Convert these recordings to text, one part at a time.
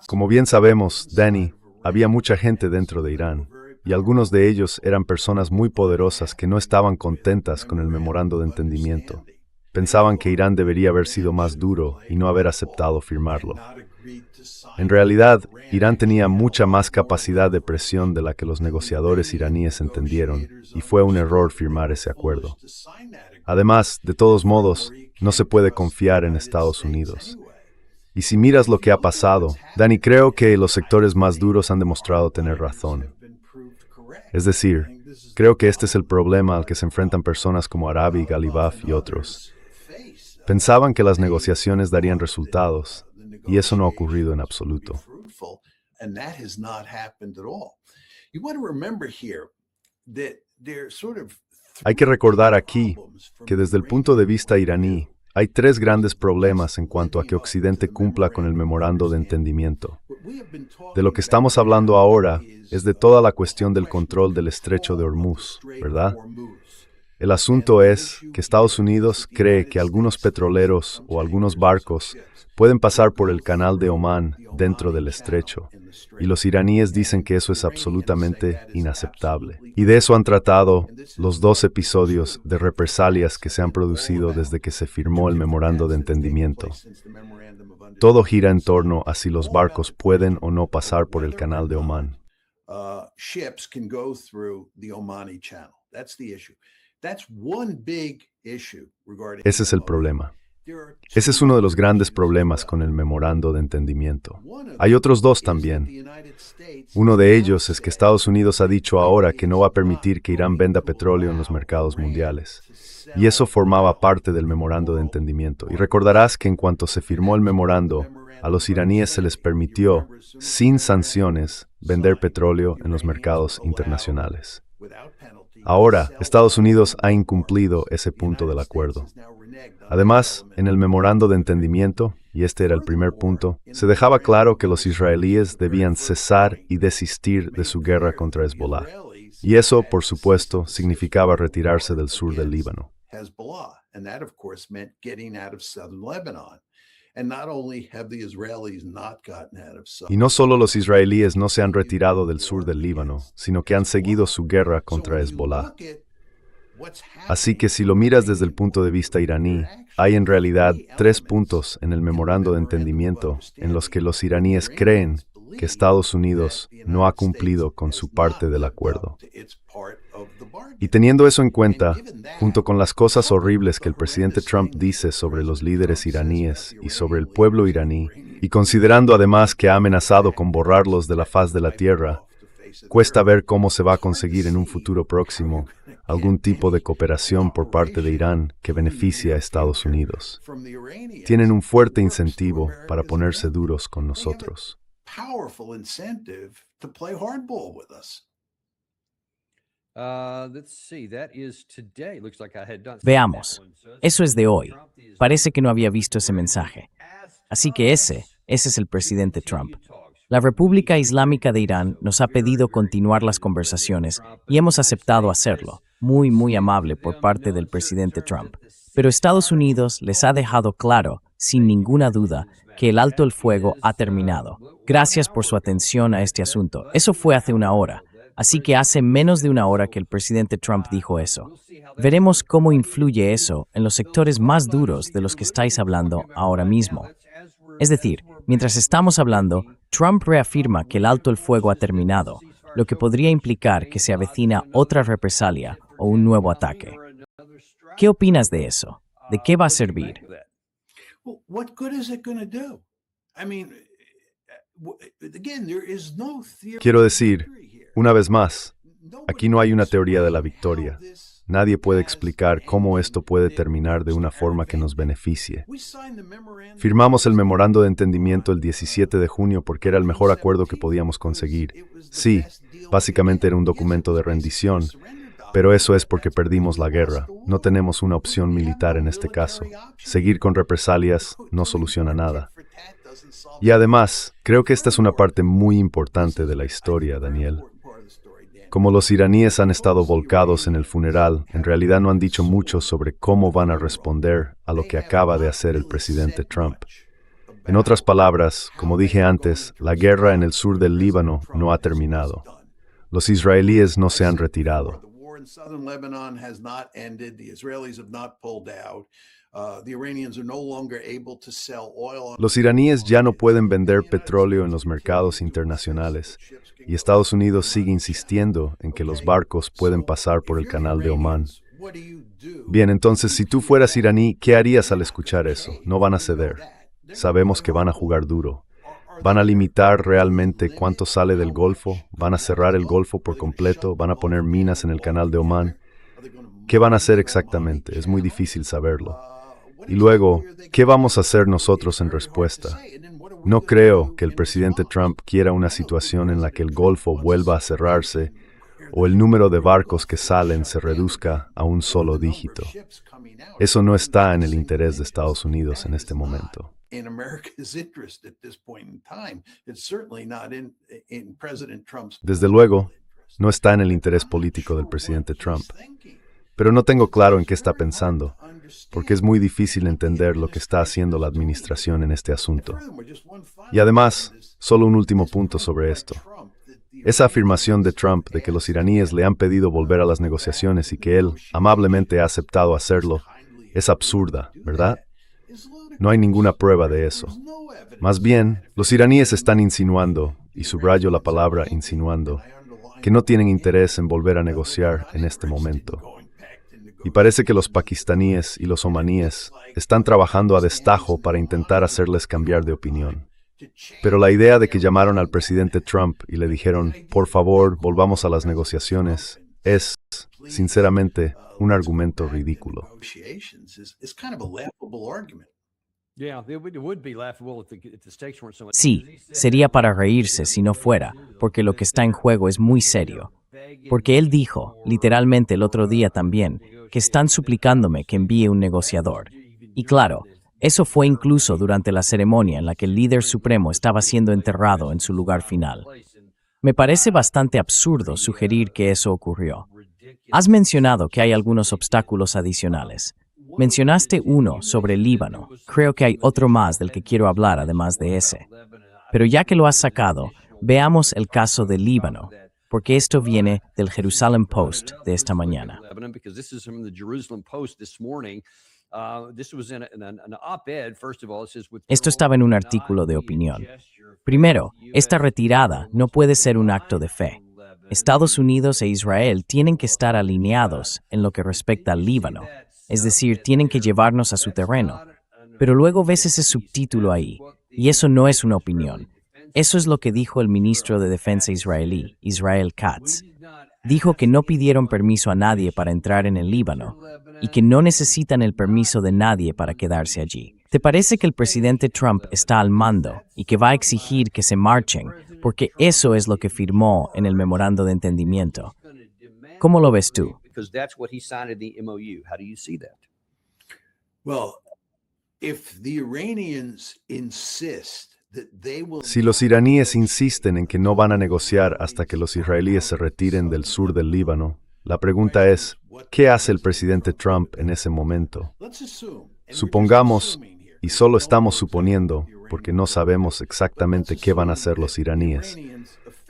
Como bien sabemos, Danny, había mucha gente dentro de Irán, y algunos de ellos eran personas muy poderosas que no estaban contentas con el memorando de entendimiento. Pensaban que Irán debería haber sido más duro y no haber aceptado firmarlo. En realidad, Irán tenía mucha más capacidad de presión de la que los negociadores iraníes entendieron, y fue un error firmar ese acuerdo. Además, de todos modos, no se puede confiar en Estados Unidos. Y si miras lo que ha pasado, Danny, creo que los sectores más duros han demostrado tener razón. Es decir, creo que este es el problema al que se enfrentan personas como Arabi, Ghalibaf y otros. Pensaban que las negociaciones darían resultados, y eso no ha ocurrido en absoluto. Hay que recordar aquí que desde el punto de vista iraní, hay tres grandes problemas en cuanto a que Occidente cumpla con el memorando de entendimiento. De lo que estamos hablando ahora es de toda la cuestión del control del estrecho de Hormuz, ¿verdad? El asunto es que Estados Unidos cree que algunos petroleros o algunos barcos pueden pasar por el canal de Omán dentro del estrecho, y los iraníes dicen que eso es absolutamente inaceptable. Y de eso han tratado los dos episodios de represalias que se han producido desde que se firmó el memorando de entendimiento. Todo gira en torno a si los barcos pueden o no pasar por el canal de Omán. Ese es el problema. Ese es uno de los grandes problemas con el memorando de entendimiento. Hay otros dos también. Uno de ellos es que Estados Unidos ha dicho ahora que no va a permitir que Irán venda petróleo en los mercados mundiales. Y eso formaba parte del memorando de entendimiento. Y recordarás que en cuanto se firmó el memorando, a los iraníes se les permitió, sin sanciones, vender petróleo en los mercados internacionales. Ahora, Estados Unidos ha incumplido ese punto del acuerdo. Además, en el memorando de entendimiento, y este era el primer punto, se dejaba claro que los israelíes debían cesar y desistir de su guerra contra Hezbollah. Y eso, por supuesto, significaba retirarse del sur del Líbano. Y no solo los israelíes no se han retirado del sur del Líbano, sino que han seguido su guerra contra Hezbollah. Así que si lo miras desde el punto de vista iraní, hay en realidad tres puntos en el memorando de entendimiento en los que los iraníes creen que Estados Unidos no ha cumplido con su parte del acuerdo. Y teniendo eso en cuenta, junto con las cosas horribles que el presidente Trump dice sobre los líderes iraníes y sobre el pueblo iraní, y considerando además que ha amenazado con borrarlos de la faz de la tierra, cuesta ver cómo se va a conseguir en un futuro próximo algún tipo de cooperación por parte de Irán que beneficie a Estados Unidos. Tienen un fuerte incentivo para ponerse duros con nosotros. Veamos. Eso es de hoy. Parece que no había visto ese mensaje. Así que ese es el presidente Trump. La República Islámica de Irán nos ha pedido continuar las conversaciones y hemos aceptado hacerlo. Muy amable por parte del presidente Trump. Pero Estados Unidos les ha dejado claro, sin ninguna duda, que el alto el fuego ha terminado. Gracias por su atención a este asunto. Eso fue hace una hora. Así que hace menos de una hora que el presidente Trump dijo eso. Veremos cómo influye eso en los sectores más duros de los que estáis hablando ahora mismo. Es decir, mientras estamos hablando, Trump reafirma que el alto el fuego ha terminado, lo que podría implicar que se avecina otra represalia o un nuevo ataque. ¿Qué opinas de eso? ¿De qué va a servir? Quiero decir, una vez más, aquí no hay una teoría de la victoria. Nadie puede explicar cómo esto puede terminar de una forma que nos beneficie. Firmamos el memorando de entendimiento el 17 de junio porque era el mejor acuerdo que podíamos conseguir. Sí, básicamente era un documento de rendición, pero eso es porque perdimos la guerra. No tenemos una opción militar en este caso. Seguir con represalias no soluciona nada. Y además, creo que esta es una parte muy importante de la historia, Daniel. Como los iraníes han estado volcados en el funeral, en realidad no han dicho mucho sobre cómo van a responder a lo que acaba de hacer el presidente Trump. En otras palabras, como dije antes, la guerra en el sur del Líbano no ha terminado. Los israelíes no se han retirado. Los iraníes ya no pueden vender petróleo en los mercados internacionales y Estados Unidos sigue insistiendo en que los barcos pueden pasar por el canal de Omán. Bien, entonces, si tú fueras iraní, ¿qué harías al escuchar eso? No van a ceder. Sabemos que van a jugar duro. ¿Van a limitar realmente cuánto sale del Golfo? ¿Van a cerrar el Golfo por completo? ¿Van a poner minas en el canal de Omán? ¿Qué van a hacer exactamente? Es muy difícil saberlo. Y luego, ¿qué vamos a hacer nosotros en respuesta? No creo que el presidente Trump quiera una situación en la que el Golfo vuelva a cerrarse o el número de barcos que salen se reduzca a un solo dígito. Eso no está en el interés de Estados Unidos en este momento. Desde luego, no está en el interés político del presidente Trump. Pero no tengo claro en qué está pensando, porque es muy difícil entender lo que está haciendo la administración en este asunto. Y además, solo un último punto sobre esto. Esa afirmación de Trump de que los iraníes le han pedido volver a las negociaciones y que él amablemente ha aceptado hacerlo es absurda, ¿verdad? No hay ninguna prueba de eso. Más bien, los iraníes están insinuando, y subrayo la palabra insinuando, que no tienen interés en volver a negociar en este momento. Y parece que los pakistaníes y los omaníes están trabajando a destajo para intentar hacerles cambiar de opinión. Pero la idea de que llamaron al presidente Trump y le dijeron, por favor, volvamos a las negociaciones, es, sinceramente, un argumento ridículo. Sí, sería para reírse si no fuera, porque lo que está en juego es muy serio. Porque él dijo, literalmente el otro día también, que están suplicándome que envíe un negociador. Y claro, eso fue incluso durante la ceremonia en la que el líder supremo estaba siendo enterrado en su lugar final. Me parece bastante absurdo sugerir que eso ocurrió. Has mencionado que hay algunos obstáculos adicionales. Mencionaste uno sobre el Líbano. Creo que hay otro más del que quiero hablar además de ese. Pero ya que lo has sacado, veamos el caso del Líbano, porque esto viene del Jerusalem Post de esta mañana. Esto estaba en un artículo de opinión. Primero, esta retirada no puede ser un acto de fe. Estados Unidos e Israel tienen que estar alineados en lo que respecta al Líbano, es decir, tienen que llevarnos a su terreno. Pero luego ves ese subtítulo ahí, y eso no es una opinión. Eso es lo que dijo el ministro de Defensa israelí, Israel Katz. Dijo que no pidieron permiso a nadie para entrar en el Líbano y que no necesitan el permiso de nadie para quedarse allí. ¿Te parece que el presidente Trump está al mando y que va a exigir que se marchen porque eso es lo que firmó en el memorando de entendimiento? ¿Cómo lo ves tú? Si los iraníes insisten en que no van a negociar hasta que los israelíes se retiren del sur del Líbano, la pregunta es, ¿qué hace el presidente Trump en ese momento? Supongamos, y solo estamos suponiendo, porque no sabemos exactamente qué van a hacer los iraníes,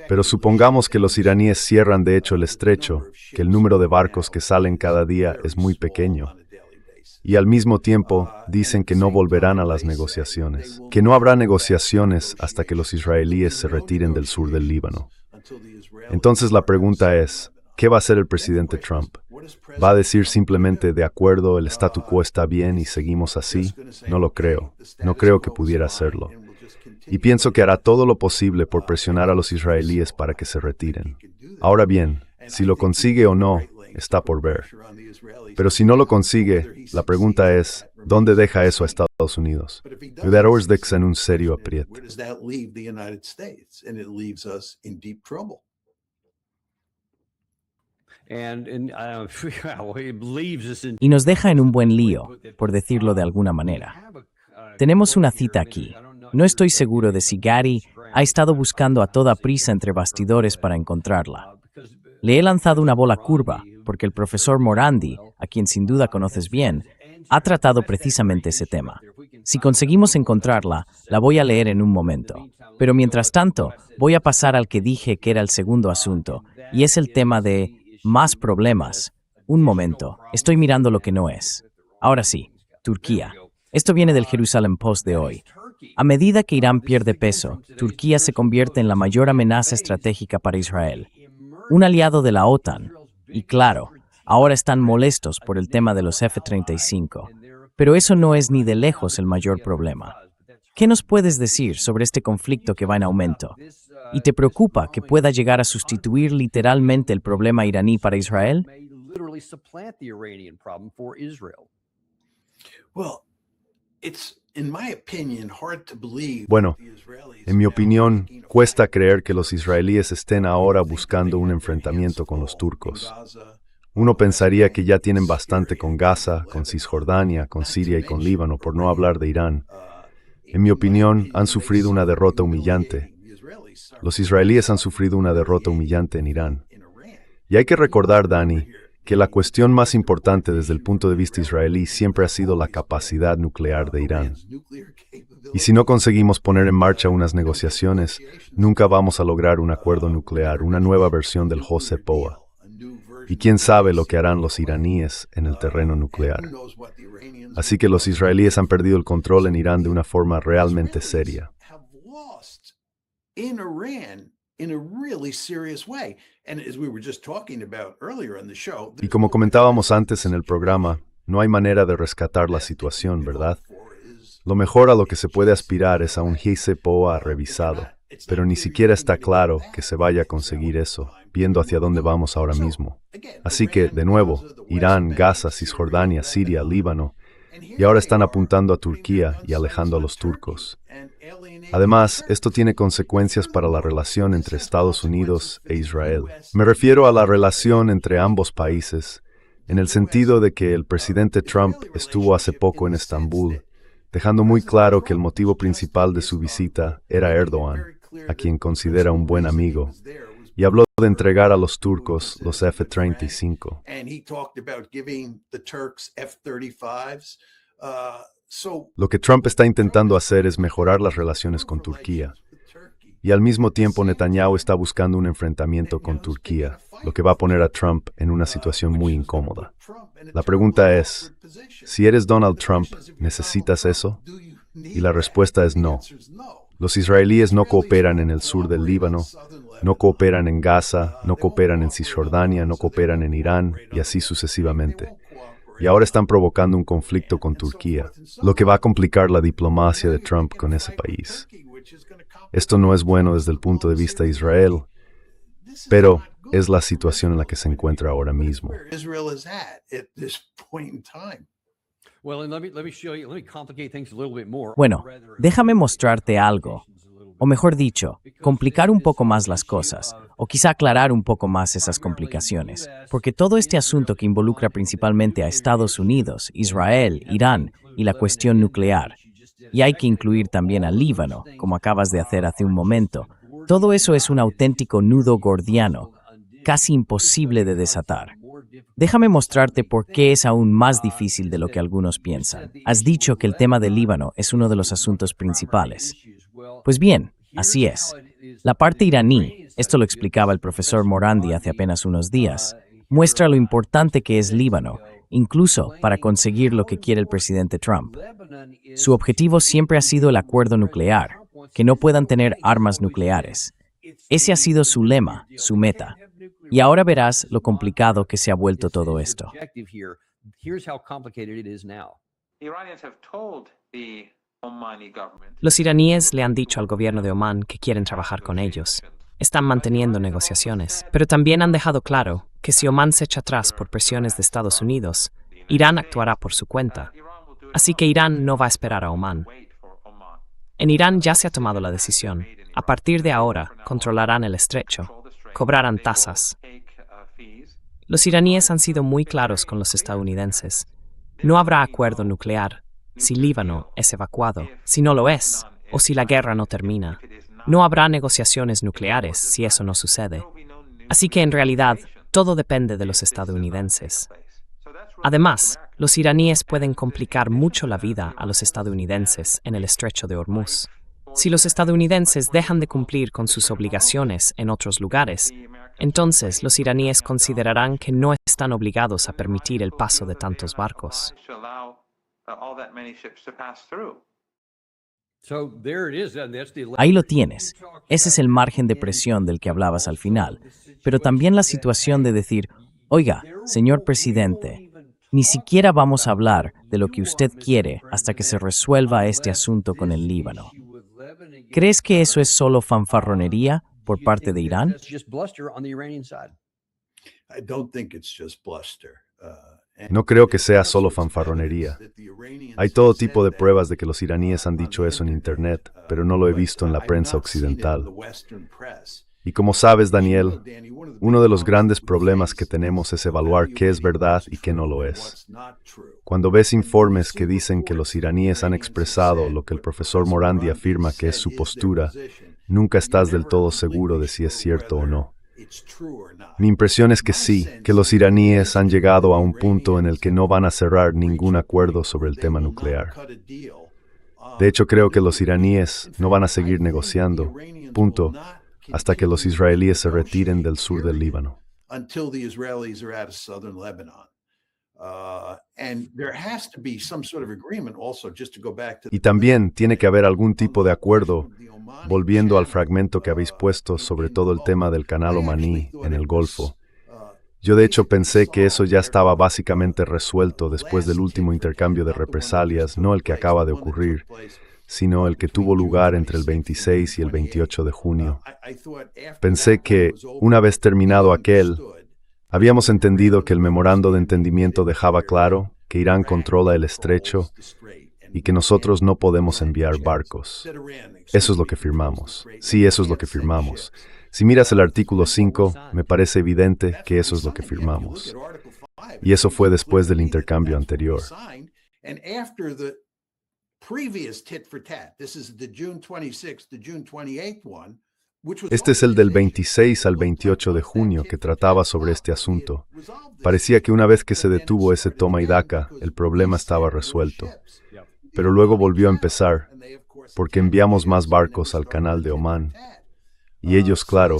pero supongamos que los iraníes cierran de hecho el estrecho, que el número de barcos que salen cada día es muy pequeño. Y al mismo tiempo dicen que no volverán a las negociaciones, que no habrá negociaciones hasta que los israelíes se retiren del sur del Líbano. Entonces la pregunta es, ¿qué va a hacer el presidente Trump? ¿Va a decir simplemente, de acuerdo, el statu quo está bien y seguimos así? No lo creo. No creo que pudiera hacerlo. Y pienso que hará todo lo posible por presionar a los israelíes para que se retiren. Ahora bien, si lo consigue o no, está por ver. Pero si no lo consigue, la pregunta es, ¿dónde deja eso a Estados Unidos? Quedaros en un serio aprieto. Y nos deja en un buen lío, por decirlo de alguna manera. Tenemos una cita aquí. No estoy seguro de si Gary ha estado buscando a toda prisa entre bastidores para encontrarla. Le he lanzado una bola curva, porque el profesor Morandi, a quien sin duda conoces bien, ha tratado precisamente ese tema. Si conseguimos encontrarla, la voy a leer en un momento. Pero mientras tanto, voy a pasar al que dije que era el segundo asunto, y es el tema de más problemas. Un momento, estoy mirando lo que no es. Ahora sí, Turquía. Esto viene del Jerusalem Post de hoy. A medida que Irán pierde peso, Turquía se convierte en la mayor amenaza estratégica para Israel. Un aliado de la OTAN. Y claro, ahora están molestos por el tema de los F-35. Pero eso no es ni de lejos el mayor problema. ¿Qué nos puedes decir sobre este conflicto que va en aumento? ¿Y te preocupa que pueda llegar a sustituir literalmente el problema iraní para Israel? Bueno, en mi opinión, cuesta creer que los israelíes estén ahora buscando un enfrentamiento con los turcos. Uno pensaría que ya tienen bastante con Gaza, con Cisjordania, con Siria y con Líbano, por no hablar de Irán. En mi opinión, han sufrido una derrota humillante. Los israelíes han sufrido una derrota humillante en Irán. Y hay que recordar, Dani, que la cuestión más importante desde el punto de vista israelí siempre ha sido la capacidad nuclear de Irán. Y si no conseguimos poner en marcha unas negociaciones, nunca vamos a lograr un acuerdo nuclear, una nueva versión del JCPOA. Y quién sabe lo que harán los iraníes en el terreno nuclear. Así que los israelíes han perdido el control en Irán de una forma realmente seria. Y como comentábamos antes en el programa, no hay manera de rescatar la situación, ¿verdad? Lo mejor a lo que se puede aspirar es a un JCPOA revisado, pero ni siquiera está claro que se vaya a conseguir eso, viendo hacia dónde vamos ahora mismo. Así que, de nuevo, Irán, Gaza, Cisjordania, Siria, Líbano, y ahora están apuntando a Turquía y alejando a los turcos. Además, esto tiene consecuencias para la relación entre Estados Unidos e Israel. Me refiero a la relación entre ambos países, en el sentido de que el presidente Trump estuvo hace poco en Estambul, dejando muy claro que el motivo principal de su visita era Erdogan, a quien considera un buen amigo, y habló de entregar a los turcos los F-35. Lo que Trump está intentando hacer es mejorar las relaciones con Turquía. Y al mismo tiempo Netanyahu está buscando un enfrentamiento con Turquía, lo que va a poner a Trump en una situación muy incómoda. La pregunta es, si eres Donald Trump, ¿necesitas eso? Y la respuesta es no. Los israelíes no cooperan en el sur del Líbano, no cooperan en Gaza, no cooperan en Cisjordania, no cooperan en Irán, y así sucesivamente. Y ahora están provocando un conflicto con Turquía, lo que va a complicar la diplomacia de Trump con ese país. Esto no es bueno desde el punto de vista de Israel, pero es la situación en la que se encuentra ahora mismo. Bueno, déjame mostrarte algo. O mejor dicho, complicar un poco más las cosas, o quizá aclarar un poco más esas complicaciones, porque todo este asunto que involucra principalmente a Estados Unidos, Israel, Irán y la cuestión nuclear, y hay que incluir también al Líbano, como acabas de hacer hace un momento, todo eso es un auténtico nudo gordiano, casi imposible de desatar. Déjame mostrarte por qué es aún más difícil de lo que algunos piensan. Has dicho que el tema del Líbano es uno de los asuntos principales. Pues bien, así es. La parte iraní, esto lo explicaba el profesor Morandi hace apenas unos días, muestra lo importante que es Líbano, incluso para conseguir lo que quiere el presidente Trump. Su objetivo siempre ha sido el acuerdo nuclear, que no puedan tener armas nucleares. Ese ha sido su lema, su meta. Y ahora verás lo complicado que se ha vuelto todo esto. Los iraníes le han dicho al gobierno de Omán que quieren trabajar con ellos. Están manteniendo negociaciones, pero también han dejado claro que si Omán se echa atrás por presiones de Estados Unidos, Irán actuará por su cuenta. Así que Irán no va a esperar a Omán. En Irán ya se ha tomado la decisión. A partir de ahora, controlarán el estrecho, cobrarán tasas. Los iraníes han sido muy claros con los estadounidenses. No habrá acuerdo nuclear si Líbano es evacuado, si no lo es, o si la guerra no termina. No habrá negociaciones nucleares si eso no sucede. Así que en realidad, todo depende de los estadounidenses. Además, Los iraníes pueden complicar mucho la vida a los estadounidenses en el estrecho de Hormuz. Si los estadounidenses dejan de cumplir con sus obligaciones en otros lugares, entonces los iraníes considerarán que no están obligados a permitir el paso de tantos barcos. Ahí lo tienes. Ese es el margen de presión del que hablabas al final. Pero también la situación de decir, oiga, señor presidente, ni siquiera vamos a hablar de lo que usted quiere hasta que se resuelva este asunto con el Líbano. ¿Crees que eso es solo fanfarronería por parte de Irán? No creo que sea solo fanfarronería. Hay todo tipo de pruebas de que los iraníes han dicho eso en Internet, pero no lo he visto en la prensa occidental. Y como sabes, Daniel, uno de los grandes problemas que tenemos es evaluar qué es verdad y qué no lo es. Cuando ves informes que dicen que los iraníes han expresado lo que el profesor Morandi afirma que es su postura, nunca estás del todo seguro de si es cierto o no. Mi impresión es que sí, que los iraníes han llegado a un punto en el que no van a cerrar ningún acuerdo sobre el tema nuclear. De hecho, creo que los iraníes no van a seguir negociando, punto, hasta que los israelíes se retiren del sur del Líbano. Y también tiene que haber algún tipo de acuerdo, volviendo al fragmento que habéis puesto sobre todo el tema del canal Omaní en el Golfo. Yo de hecho pensé que eso ya estaba básicamente resuelto después del último intercambio de represalias, no el que acaba de ocurrir, sino el que tuvo lugar entre el 26 y el 28 de junio. Pensé que, una vez terminado aquel, habíamos entendido que el memorando de entendimiento dejaba claro que Irán controla el estrecho y que nosotros no podemos enviar barcos. Eso es lo que firmamos. Sí, eso es lo que firmamos. Si miras el artículo 5, me parece evidente que eso es lo que firmamos. Y eso fue después del intercambio anterior. Este es el del 26 al 28 de junio que trataba sobre este asunto. Parecía que una vez que se detuvo ese toma y daca, el problema estaba resuelto. Pero luego volvió a empezar, porque enviamos más barcos al canal de Omán. Y ellos, claro,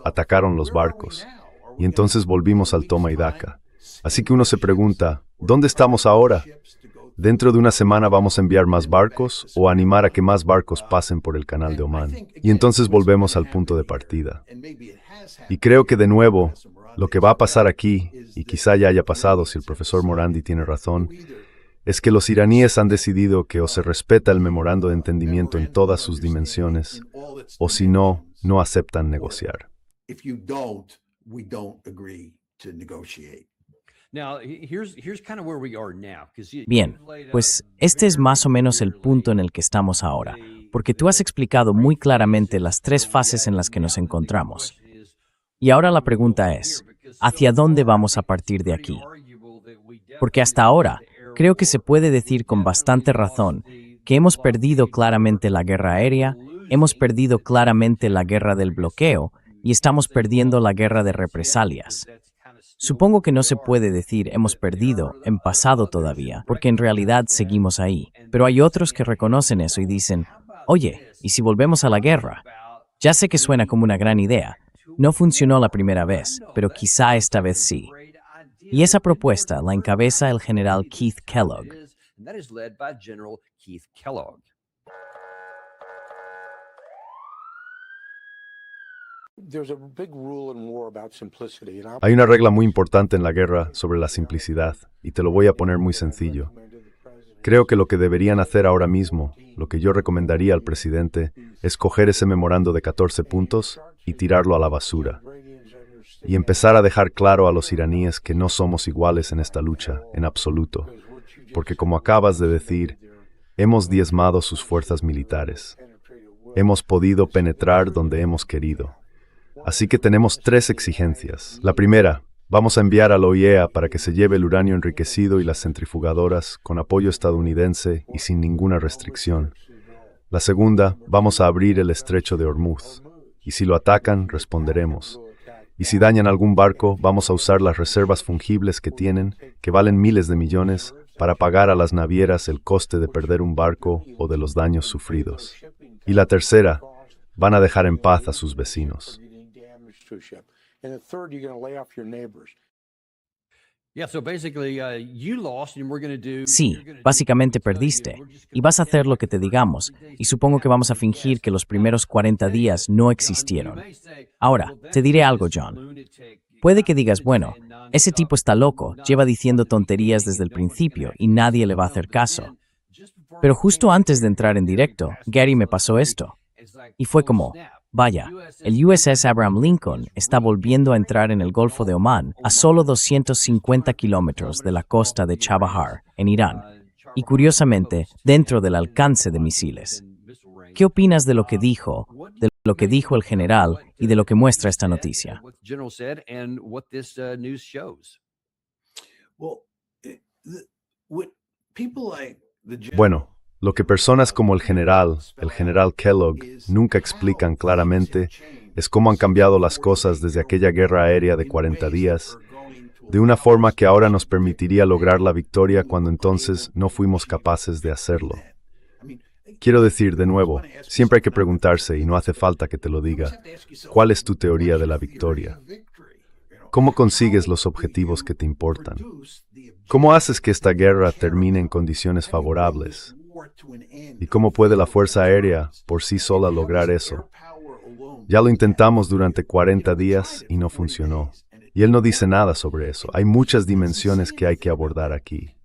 atacaron los barcos. Y entonces volvimos al toma y daca. Así que uno se pregunta, ¿dónde estamos ahora? ¿Dentro de una semana vamos a enviar más barcos o animar a que más barcos pasen por el canal de Omán? Y entonces volvemos al punto de partida. Y creo que de nuevo, lo que va a pasar aquí, y quizá ya haya pasado si el profesor Morandi tiene razón, es que los iraníes han decidido que o se respeta el memorando de entendimiento en todas sus dimensiones, o si no, no aceptan negociar. Bien, pues este es más o menos el punto en el que estamos ahora, porque tú has explicado muy claramente las tres fases en las que nos encontramos. Y ahora la pregunta es, ¿hacia dónde vamos a partir de aquí? Porque hasta ahora, creo que se puede decir con bastante razón que hemos perdido claramente la guerra aérea, hemos perdido claramente la guerra del bloqueo y estamos perdiendo la guerra de represalias. Supongo que no se puede decir hemos perdido en pasado todavía, porque en realidad seguimos ahí. Pero hay otros que reconocen eso y dicen, oye, ¿y si volvemos a la guerra? Ya sé que suena como una gran idea. No funcionó la primera vez, pero quizá esta vez sí. Y esa propuesta la encabeza el general Keith Kellogg. Hay una regla muy importante en la guerra sobre la simplicidad, y te lo voy a poner muy sencillo. Creo que lo que deberían hacer ahora mismo, lo que yo recomendaría al presidente, es coger ese memorando de 14 puntos y tirarlo a la basura. Y empezar a dejar claro a los iraníes que no somos iguales en esta lucha, en absoluto. Porque como acabas de decir, hemos diezmado sus fuerzas militares. Hemos podido penetrar donde hemos querido. Así que tenemos tres exigencias. La primera, vamos a enviar a la OIEA para que se lleve el uranio enriquecido y las centrifugadoras con apoyo estadounidense y sin ninguna restricción. La segunda, vamos a abrir el estrecho de Hormuz. Y si lo atacan, responderemos. Y si dañan algún barco, vamos a usar las reservas fungibles que tienen, que valen miles de millones, para pagar a las navieras el coste de perder un barco o de los daños sufridos. Y la tercera, van a dejar en paz a sus vecinos. Sí, básicamente perdiste. Y vas a hacer lo que te digamos. Y supongo que vamos a fingir que los primeros 40 días no existieron. Ahora, te diré algo, John. Puede que digas, bueno, ese tipo está loco, lleva diciendo tonterías desde el principio y nadie le va a hacer caso. Pero justo antes de entrar en directo, Gary me pasó esto. Y fue como, vaya, el USS Abraham Lincoln está volviendo a entrar en el Golfo de Omán a solo 250 kilómetros de la costa de Chabahar, en Irán, y curiosamente, dentro del alcance de misiles. ¿Qué opinas de lo que dijo el general y de lo que muestra esta noticia? Bueno, lo que personas como el general Kellogg, nunca explican claramente es cómo han cambiado las cosas desde aquella guerra aérea de 40 días, de una forma que ahora nos permitiría lograr la victoria cuando entonces no fuimos capaces de hacerlo. Quiero decir, de nuevo, siempre hay que preguntarse, y no hace falta que te lo diga, ¿cuál es tu teoría de la victoria? ¿Cómo consigues los objetivos que te importan? ¿Cómo haces que esta guerra termine en condiciones favorables? ¿Y cómo puede la Fuerza Aérea por sí sola lograr eso? Ya lo intentamos durante 40 días y no funcionó. Y él no dice nada sobre eso. Hay muchas dimensiones que hay que abordar aquí.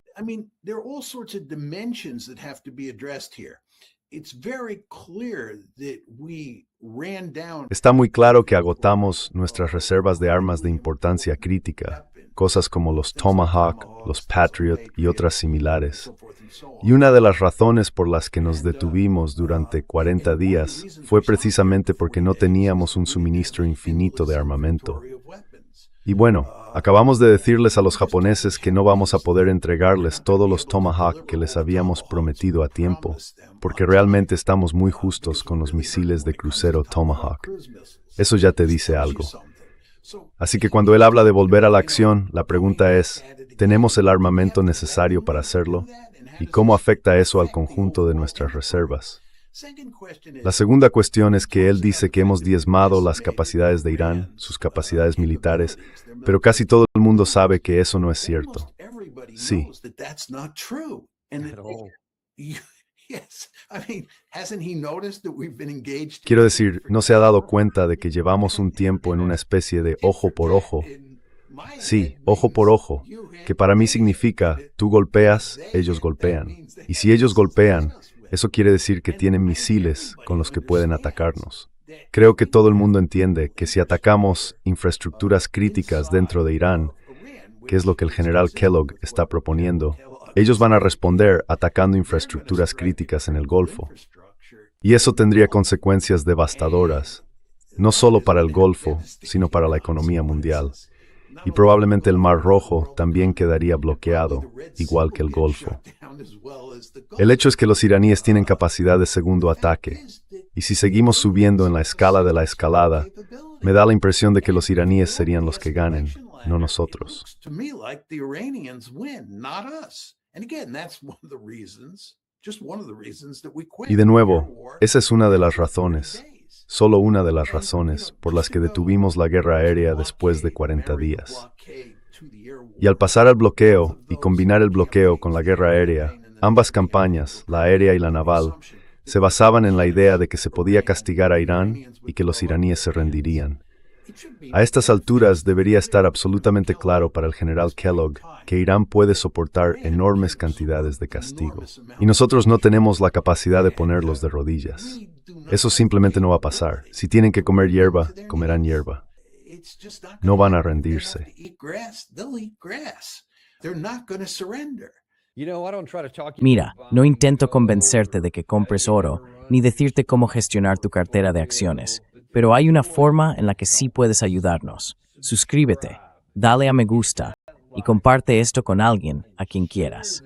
Está muy claro que agotamos nuestras reservas de armas de importancia crítica, cosas como los Tomahawk, los Patriot y otras similares. Y una de las razones por las que nos detuvimos durante 40 días fue precisamente porque no teníamos un suministro infinito de armamento. Y bueno, acabamos de decirles a los japoneses que no vamos a poder entregarles todos los Tomahawk que les habíamos prometido a tiempo, porque realmente estamos muy justos con los misiles de crucero Tomahawk. Eso ya te dice algo. Así que cuando él habla de volver a la acción, la pregunta es, ¿tenemos el armamento necesario para hacerlo? ¿Y cómo afecta eso al conjunto de nuestras reservas? La segunda cuestión es que él dice que hemos diezmado las capacidades de Irán, sus capacidades militares, pero casi todo el mundo sabe que eso no es cierto. Sí. Quiero decir, ¿no se ha dado cuenta de que llevamos un tiempo en una especie de ojo por ojo? Sí, ojo por ojo, que para mí significa, tú golpeas, ellos golpean. Y si ellos golpean, eso quiere decir que tienen misiles con los que pueden atacarnos. Creo que todo el mundo entiende que si atacamos infraestructuras críticas dentro de Irán, que es lo que el general Kellogg está proponiendo, ellos van a responder atacando infraestructuras críticas en el Golfo. Y eso tendría consecuencias devastadoras, no solo para el Golfo, sino para la economía mundial. Y probablemente el Mar Rojo también quedaría bloqueado, igual que el Golfo. El hecho es que los iraníes tienen capacidad de segundo ataque, y si seguimos subiendo en la escala de la escalada, me da la impresión de que los iraníes serían los que ganen, no nosotros. Y de nuevo, esa es una de las razones, solo una de las razones por las que detuvimos la guerra aérea después de 40 días. Y al pasar al bloqueo y combinar el bloqueo con la guerra aérea, ambas campañas, la aérea y la naval, se basaban en la idea de que se podía castigar a Irán y que los iraníes se rendirían. A estas alturas debería estar absolutamente claro para el general Kellogg que Irán puede soportar enormes cantidades de castigo. Y nosotros no tenemos la capacidad de ponerlos de rodillas. Eso simplemente no va a pasar. Si tienen que comer hierba, comerán hierba. No van a rendirse. Mira, no intento convencerte de que compres oro, ni decirte cómo gestionar tu cartera de acciones, pero hay una forma en la que sí puedes ayudarnos. Suscríbete, dale a me gusta y comparte esto con alguien a quien quieras.